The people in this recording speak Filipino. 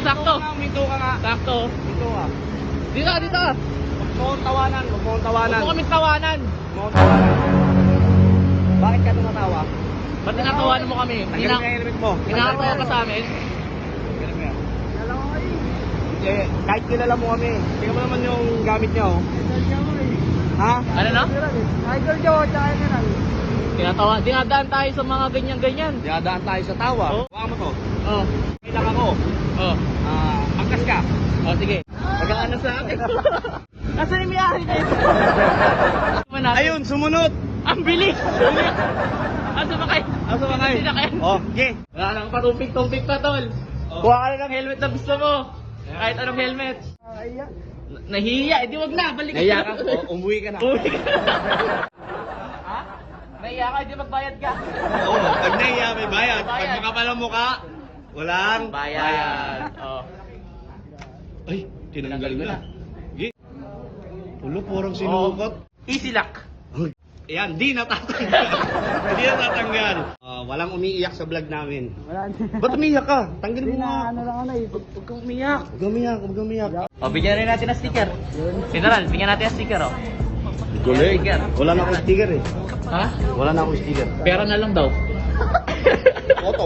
sakto. Minto ka nga. Sakto. Minto ka. Dito, dito. Huwag mo akong tawanan. Huwag mo akong tawanan. Huwag mo kaming tawanan. Huwag mo akong tawanan. Bakit ka tumatawa? Ba't tinatawanan mo kami? Tanggalin mo yung helmet mo. Kinakatawa ka sa amin? Tanggalin mo yan. Eh, kahit kilala mo kami. Tingnan mo naman yung gamit niya, oh. Ha? Ano na? Idol Joe, tsaka General. Tinatawa. Dinadaan tayo sa mga ganyan-ganyan. Dinadaan tayo sa tawa. Oh. Baka mo to. Oh. Kailang ako. Oh. Angkas ka. Oh, sige. Pagkaano sa akin. Nasaan yung may-ari kayo? Ayun, sumunod. Ang bilis! Asa ba kayo? Asa ba kayo? Sinakyan. Oh, okay. Wala nang patumpik-tumpik pa, tol. Kuha ka na ng helmet na gusto mo. Kahit anong helmet. Ayan. Nahihiya, edi wag na, balik Nahiya ka. Umuwi ka na. Uwi ka na. Ha? Nahiya ka, edi magbayad ka. Oo, pag nahiya may bayad. Pag Bayad. makapal ang mukha, walang Bayad. Oh. Ay, tinanggal Tinanggal na. Gi. Ulo, purang sinukot. Easy lock. Yan, di natatanggal. Hindi natatanggal. Walang umiiyak sa vlog namin. Wala na. Ba't umiiyak ka? Tanggalin mo nga. Ano lang ano eh. Huwag kang umiyak. Huwag umiyak, huwag umiyak. O, bigyan rin natin ng sticker. General, bigyan natin ng sticker, oh. Gulig. Sticker. Wala na akong sticker eh. Ha? Wala na akong sticker. Pera na lang daw. Photo.